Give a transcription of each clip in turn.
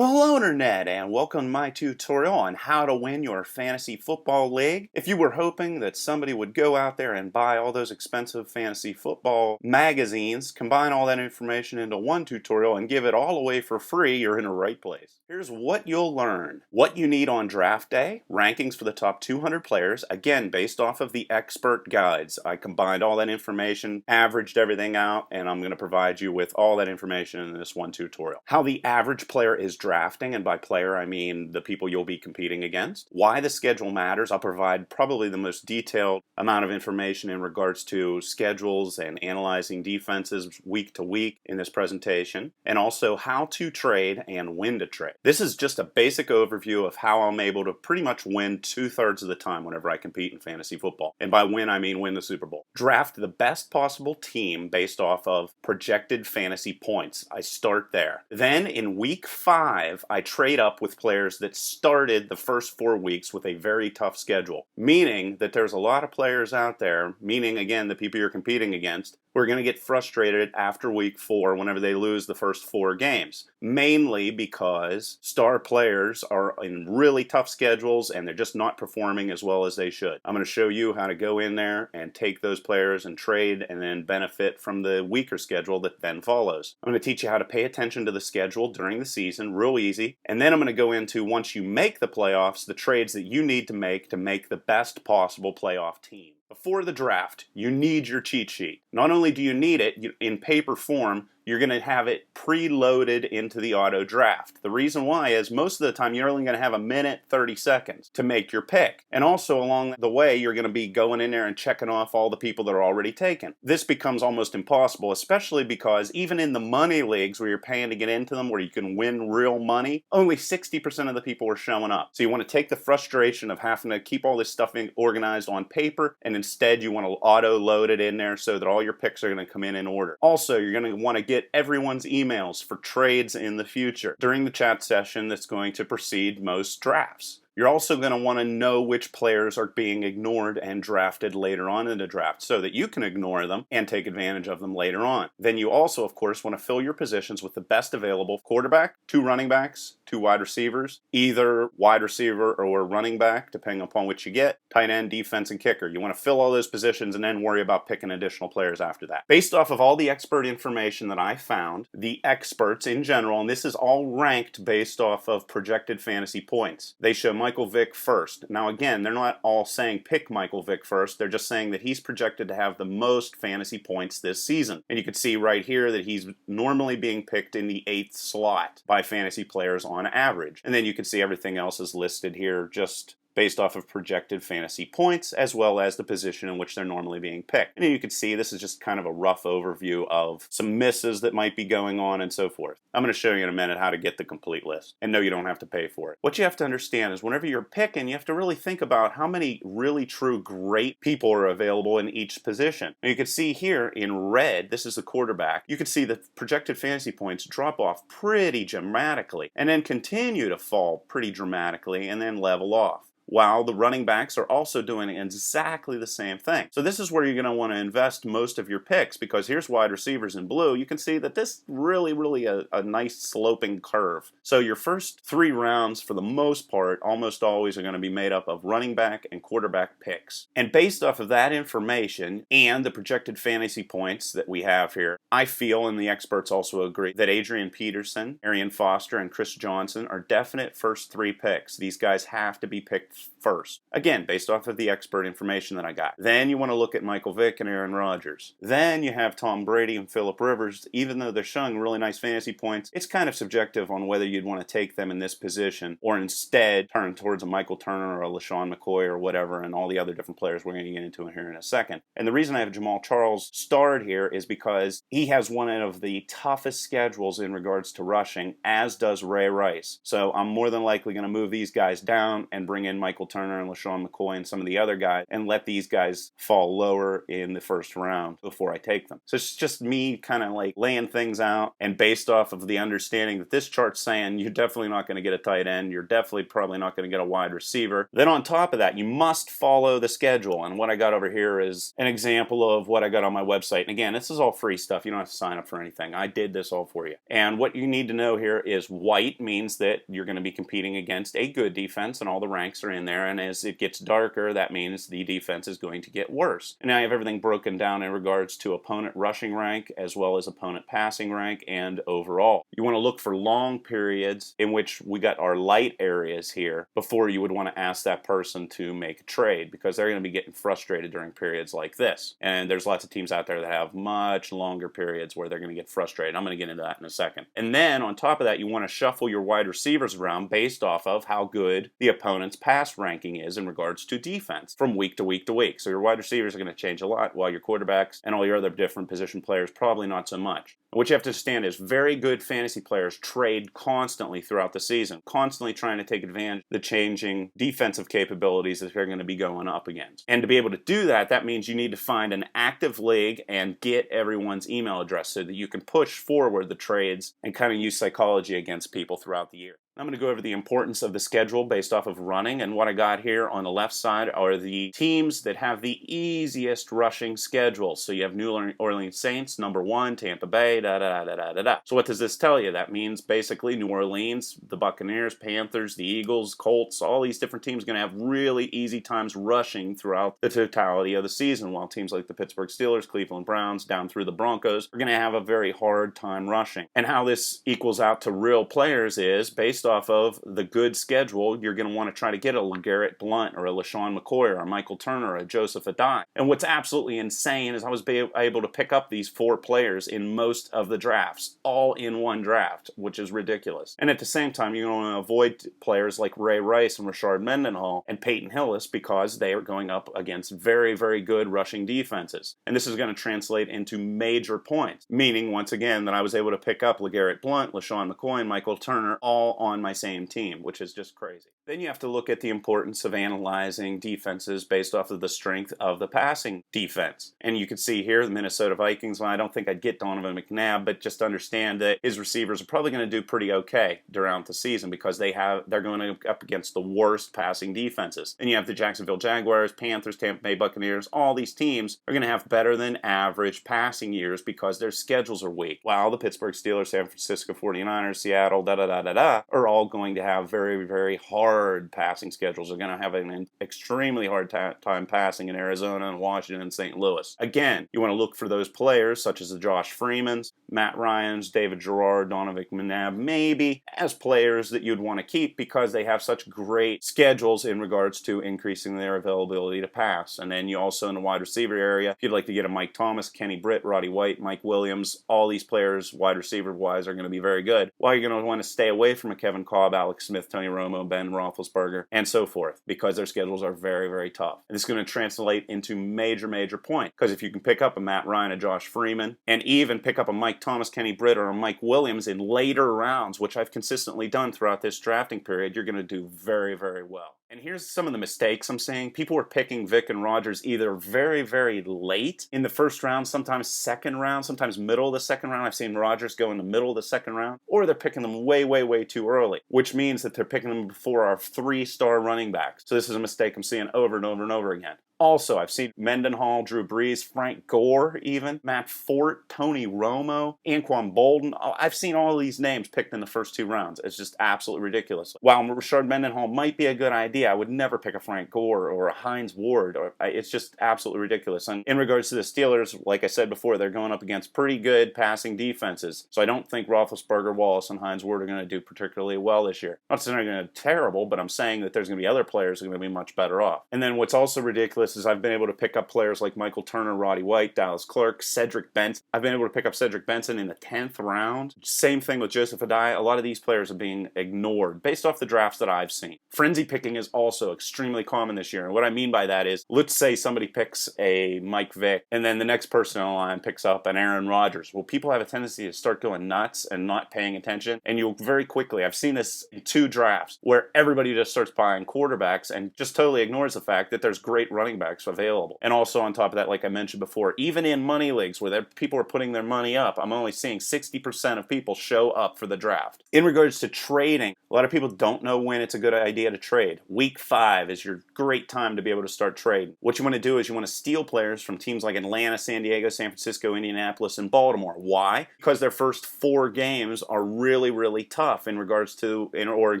Well, hello Internet, and welcome to my tutorial on how to win your fantasy football league. If you were hoping that somebody would go out there and buy all those expensive fantasy football magazines, combine all that information into one tutorial and give it all away for free, you're in the right place. Here's what you'll learn. What you need on draft day, rankings for the top 200 players, again based off of the expert guides. I combined all that information, averaged everything out, and I'm going to provide you with all that information in this one tutorial. How the average player is drafting, and by player I mean the people you'll be competing against. Why the schedule matters. I'll provide probably the most detailed amount of information in regards to schedules and analyzing defenses week to week in this presentation, and also how to trade and when to trade. This is just a basic overview of how I'm able to pretty much win 2/3 of the time whenever I compete in fantasy football. And by win, I mean win the Super Bowl. Draft the best possible team based off of projected fantasy points. I start there. Then in week 5, I trade up with players that started the first 4 weeks with a very tough schedule. Meaning that there's a lot of players out there, meaning again the people you're competing against, who are going to get frustrated after week 4 whenever they lose the first 4 games. Mainly because star players are in really tough schedules and they're just not performing as well as they should. I'm going to show you how to go in there and take those players and trade and then benefit from the weaker schedule that then follows. I'm going to teach you how to pay attention to the schedule during the season, real easy. And then I'm going to go into, once you make the playoffs, the trades that you need to make the best possible playoff team. Before the draft, you need your cheat sheet. Not only do you need it in paper form, you're going to have it preloaded into the auto draft. The reason why is most of the time you're only going to have 1:30 seconds to make your pick. And also along the way, you're going to be going in there and checking off all the people that are already taken. This becomes almost impossible, especially because even in the money leagues where you're paying to get into them, where you can win real money, only 60% of the people are showing up. So you want to take the frustration of having to keep all this stuff organized on paper, and instead you want to auto load it in there so that all your picks are going to come in order. Also, you're going to want to get everyone's emails for trades in the future during the chat session that's going to precede most drafts. You're also going to want to know which players are being ignored and drafted later on in the draft so that you can ignore them and take advantage of them later on. Then you also, of course, want to fill your positions with the best available quarterback, 2 running backs, 2 wide receivers, either wide receiver or running back, depending upon which you get, tight end, defense, and kicker. You want to fill all those positions and then worry about picking additional players after that. Based off of all the expert information that I found, the experts in general, and this is all ranked based off of projected fantasy points. They show Michael Vick first. Now again, they're not all saying pick Michael Vick first. They're just saying that he's projected to have the most fantasy points this season. And you can see right here that he's normally being picked in the 8th slot by fantasy players on average. And then you can see everything else is listed here just based off of projected fantasy points, as well as the position in which they're normally being picked. And you can see this is just kind of a rough overview of some misses that might be going on and so forth. I'm going to show you in a minute how to get the complete list. And no, you don't have to pay for it. What you have to understand is whenever you're picking, you have to really think about how many really true great people are available in each position. And you can see here in red, this is the quarterback. You can see the projected fantasy points drop off pretty dramatically and then continue to fall pretty dramatically and then level off, while the running backs are also doing exactly the same thing. So this is where you're going to want to invest most of your picks, because here's wide receivers in blue. You can see that this really a nice sloping curve. So your first 3 rounds, for the most part, almost always are going to be made up of running back and quarterback picks. And based off of that information and the projected fantasy points that we have here, I feel, and the experts also agree, that Adrian Peterson, Arian Foster, and Chris Johnson are definite first 3 picks. These guys have to be picked first. Again, based off of the expert information that I got. Then you want to look at Michael Vick and Aaron Rodgers. Then you have Tom Brady and Phillip Rivers. Even though they're showing really nice fantasy points, it's kind of subjective on whether you'd want to take them in this position or instead turn towards a Michael Turner or a LaShawn McCoy or whatever, and all the other different players we're going to get into here in a second. And the reason I have Jamal Charles starred here is because he has one of the toughest schedules in regards to rushing, as does Ray Rice. So I'm more than likely going to move these guys down and bring in Mike Michael Turner and LaShawn McCoy and some of the other guys and let these guys fall lower in the first round before I take them. So it's just me kind of like laying things out, and based off of the understanding that this chart's saying you're definitely not going to get a tight end, you're definitely probably not going to get a wide receiver. Then on top of that, you must follow the schedule. And what I got over here is an example of what I got on my website. And again, this is all free stuff. You don't have to sign up for anything. I did this all for you. And what you need to know here is white means that you're going to be competing against a good defense and all the ranks are in there. And as it gets darker, that means the defense is going to get worse. And now I have everything broken down in regards to opponent rushing rank as well as opponent passing rank and overall. You want to look for long periods in which we got our light areas here before you would want to ask that person to make a trade, because they're going to be getting frustrated during periods like this. And there's lots of teams out there that have much longer periods where they're going to get frustrated. I'm going to get into that in a second. And then on top of that, you want to shuffle your wide receivers around based off of how good the opponent's pass ranking is in regards to defense from week to week to week. So your wide receivers are going to change a lot, while your quarterbacks and all your other different position players probably not so much. What you have to understand is very good fantasy players trade constantly throughout the season, constantly trying to take advantage of the changing defensive capabilities that they're going to be going up against. And to be able to do that, that means you need to find an active league and get everyone's email address so that you can push forward the trades and kind of use psychology against people throughout the year. I'm going to go over the importance of the schedule based off of running, and what I got here on the left side are the teams that have the easiest rushing schedule. So you have New Orleans Saints, number 1, Tampa Bay, da-da-da-da-da-da. So what does this tell you? That means basically New Orleans, the Buccaneers, Panthers, the Eagles, Colts, all these different teams are going to have really easy times rushing throughout the totality of the season, while teams like the Pittsburgh Steelers, Cleveland Browns, down through the Broncos are going to have a very hard time rushing. And how this equals out to real players is based off of the good schedule. You're going to want to try to get a LeGarrette Blount or a LaShawn McCoy or a Michael Turner or a Joseph Adai. And what's absolutely insane is I was able to pick up these 4 players in most of the drafts, all in one draft, which is ridiculous. And at the same time, you're going to avoid players like Ray Rice and Rashard Mendenhall and Peyton Hillis because they are going up against very, very good rushing defenses. And this is going to translate into major points, meaning, once again, that I was able to pick up LeGarrette Blount, LaShawn McCoy, and Michael Turner all on my same team, which is just crazy. Then you have to look at the importance of analyzing defenses based off of the strength of the passing defense. And you can see here the Minnesota Vikings. Well, I don't think I'd get Donovan McNabb, but just understand that his receivers are probably going to do pretty okay throughout the season because they're going up against the worst passing defenses. And you have the Jacksonville Jaguars, Panthers, Tampa Bay Buccaneers. All these teams are going to have better than average passing years because their schedules are weak. While the Pittsburgh Steelers, San Francisco 49ers, Seattle, are all going to have very, very hard passing schedules. Are going to have an extremely hard time passing in Arizona and Washington and St. Louis. Again, you want to look for those players such as the Josh Freemans, Matt Ryans, David Garrard, Donovan McNabb, maybe as players that you'd want to keep because they have such great schedules in regards to increasing their availability to pass. And then you also in the wide receiver area, if you'd like to get a Mike Thomas, Kenny Britt, Roddy White, Mike Williams, all these players wide receiver wise are going to be very good. While you're going to want to stay away from a Kevin Cobb, Alex Smith, Tony Romo, Ben Roethlisberger, and so forth, because their schedules are very, very tough. And this is going to translate into major, major points. Because if you can pick up a Matt Ryan, a Josh Freeman, and even pick up a Mike Thomas, Kenny Britt, or a Mike Williams in later rounds, which I've consistently done throughout this drafting period, you're going to do very, very well. And here's some of the mistakes I'm seeing. People were picking Vic and Rodgers either very, very late in the first round, sometimes second round, sometimes middle of the second round. I've seen Rodgers go in the middle of the second round. Or they're picking them way, way, way too early, which means that they're picking them before our 3-star running backs. So this is a mistake I'm seeing over and over and over again. Also, I've seen Mendenhall, Drew Brees, Frank Gore even, Matt Fort, Tony Romo, Anquan Bolden. I've seen all these names picked in the first 2 rounds. It's just absolutely ridiculous. While Rashard Mendenhall might be a good idea, I would never pick a Frank Gore or a Hines Ward. It's just absolutely ridiculous. And in regards to the Steelers, like I said before, they're going up against pretty good passing defenses. So I don't think Roethlisberger, Wallace, and Hines Ward are going to do particularly well this year. Not saying they're going to do terrible, but I'm saying that there's going to be other players who are going to be much better off. And then what's also ridiculous is I've been able to pick up players like Michael Turner, Roddy White, Dallas Clark, Cedric Benson. I've been able to pick up Cedric Benson in the 10th round. Same thing with Joseph Adai. A lot of these players are being ignored based off the drafts that I've seen. Frenzy picking is also extremely common this year. And what I mean by that is, let's say somebody picks a Mike Vick, and then the next person on the line picks up an Aaron Rodgers. Well, people have a tendency to start going nuts and not paying attention, and you'll very quickly, I've seen this in 2 drafts, where everybody just starts buying quarterbacks and just totally ignores the fact that there's great running backs available. And also on top of that, like I mentioned before, even in money leagues where people are putting their money up, I'm only seeing 60% of people show up for the draft. In regards to trading, a lot of people don't know when it's a good idea to trade. Week 5 is your great time to be able to start trading. What you want to do is you want to steal players from teams like Atlanta, San Diego, San Francisco, Indianapolis, and Baltimore. Why? Because their first 4 games are really, really tough in regards to, or in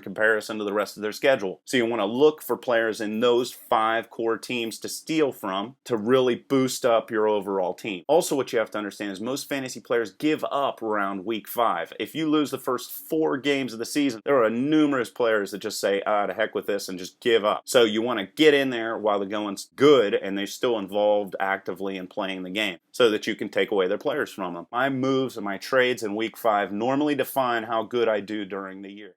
comparison to the rest of their schedule. So you want to look for players in those 5 core teams to steal from to really boost up your overall team. Also, what you have to understand is most fantasy players give up around week 5. If you lose the first 4 games of the season, there are numerous players that just say, to heck with this, and just give up. So you want to get in there while the going's good and they're still involved actively in playing the game so that you can take away their players from them. My moves and my trades in week 5 normally define how good I do during the year.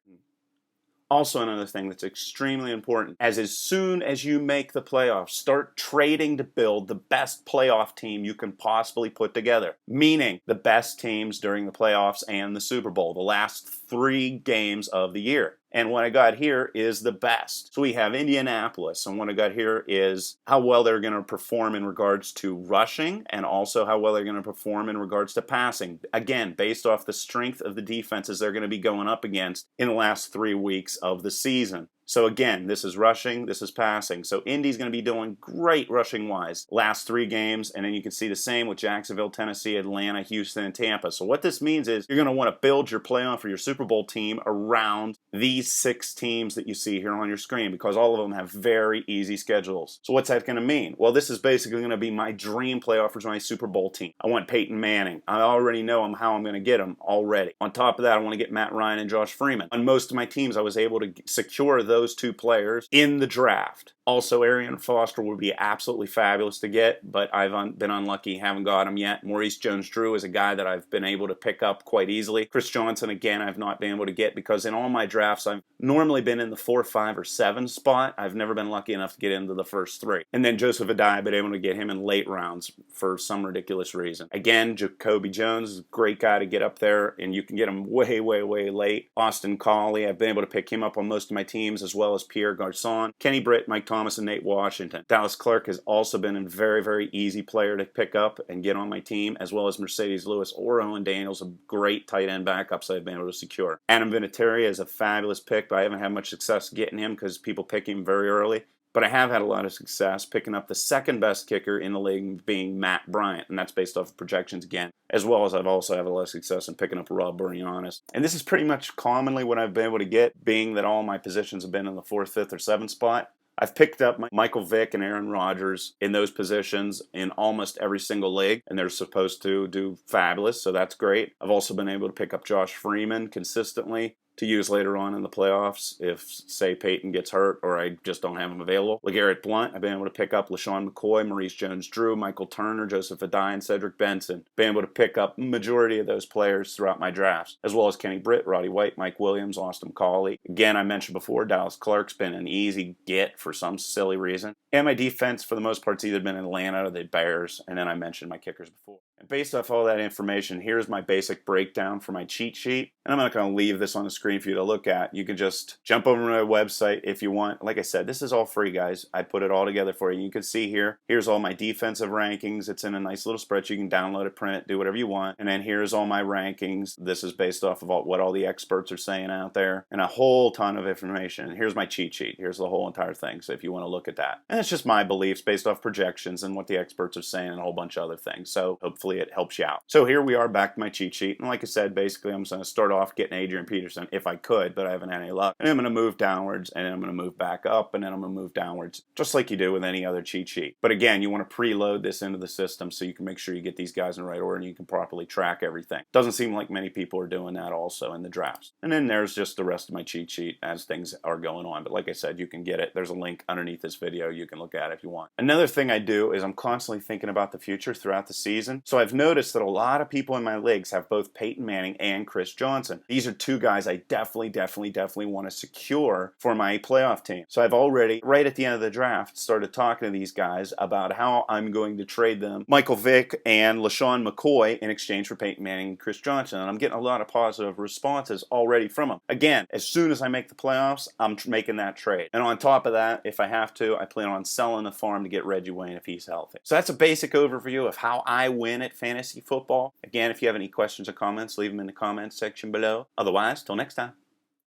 Also, another thing that's extremely important, as soon as you make the playoffs, start trading to build the best playoff team you can possibly put together. Meaning the best teams during the playoffs and the Super Bowl, the last 3 games of the year. And what I got here is the best. So we have Indianapolis, and what I got here is how well they're going to perform in regards to rushing and also how well they're going to perform in regards to passing. Again, based off the strength of the defenses they're going to be going up against in the last 3 weeks of the season. So again, this is rushing, this is passing. So Indy's going to be doing great rushing-wise last 3 games, and then you can see the same with Jacksonville, Tennessee, Atlanta, Houston, and Tampa. So what this means is you're going to want to build your playoff or your Super Bowl team around these 6 teams that you see here on your screen because all of them have very easy schedules. So what's that going to mean? Well, this is basically going to be my dream playoff for my Super Bowl team. I want Peyton Manning. I already know how I'm going to get him already. On top of that, I want to get Matt Ryan and Josh Freeman. On most of my teams, I was able to secure those 2 players in the draft. Also, Arian Foster would be absolutely fabulous to get, but I've been unlucky, haven't got him yet. Maurice Jones-Drew is a guy that I've been able to pick up quite easily. Chris Johnson, again, I've not been able to get because in all my drafts, I've normally been in the 4, 5, or 7 spot. I've never been lucky enough to get into the first 3. And then Joseph Adai, I've been able to get him in late rounds for some ridiculous reason. Again, Jacoby Jones is a great guy to get up there, and you can get him way, way, way late. Austin Collie, I've been able to pick him up on most of my teams, as well as Pierre Garçon, Kenny Britt, Mike Thomas, and Nate Washington. Dallas Clark has also been a very, very easy player to pick up and get on my team, as well as Mercedes Lewis or Owen Daniels, a great tight end backups I've been able to secure. Adam Vinatieri is a fabulous pick, but I haven't had much success getting him because people pick him very early. But I have had a lot of success picking up the second best kicker in the league being Matt Bryant, and that's based off of projections again, as well as I've also had a lot of success in picking up Rob Bourrianis. And this is pretty much commonly what I've been able to get, being that all my positions have been in the 4th, 5th, or 7th spot. I've picked up Michael Vick and Aaron Rodgers in those positions in almost every single league, and they're supposed to do fabulous, so that's great. I've also been able to pick up Josh Freeman consistently to use later on in the playoffs if, say, Peyton gets hurt or I just don't have him available. LeGarrette Blount, I've been able to pick up LaShawn McCoy, Maurice Jones-Drew, Michael Turner, Joseph Adai, and Cedric Benson. Been able to pick up majority of those players throughout my drafts, as well as Kenny Britt, Roddy White, Mike Williams, Austin Collie. Again, I mentioned before, Dallas Clark's been an easy get for some silly reason. And my defense, for the most part, has either been Atlanta or the Bears, and then I mentioned my kickers before. And based off all that information, here's my basic breakdown for my cheat sheet. And I'm not going to leave this on the screen for you to look at. You can just jump over to my website if you want. Like I said, this is all free, guys. I put it all together for you. You can see here, here's all my defensive rankings. It's in a nice little spreadsheet. You can download it, print it, do whatever you want. And then here's all my rankings. This is based off of what all the experts are saying out there, and a whole ton of information. And here's my cheat sheet. Here's the whole entire thing, so if you want to look at that. And it's just my beliefs based off projections and what the experts are saying and a whole bunch of other things. So hopefully it helps you out. So here we are back to my cheat sheet. And like I said, basically I'm just going to start off getting Adrian Peterson if I could, but I haven't had any luck. And I'm going to move downwards, and then I'm going to move back up, and then I'm going to move downwards, just like you do with any other cheat sheet. But again, you want to preload this into the system so you can make sure you get these guys in the right order and you can properly track everything. Doesn't seem like many people are doing that also in the drafts. And then there's just the rest of my cheat sheet as things are going on. But like I said, you can get it. There's a link underneath this video. You can look at it if you want. Another thing I do is I'm constantly thinking about the future throughout the season. So So I've noticed that a lot of people in my leagues have both Peyton Manning and Chris Johnson. These are two guys I definitely want to secure for my playoff team. So I've already, right at the end of the draft, started talking to these guys about how I'm going to trade them Michael Vick and LaShawn McCoy in exchange for Peyton Manning and Chris Johnson. And I'm getting a lot of positive responses already from them. Again, as soon as I make the playoffs, I'm making that trade. And on top of that, if I have to, I plan on selling the farm to get Reggie Wayne if he's healthy. So that's a basic overview of how I win at fantasy football. Again, if you have any questions or comments, leave them in the comments section below. Otherwise, till next time.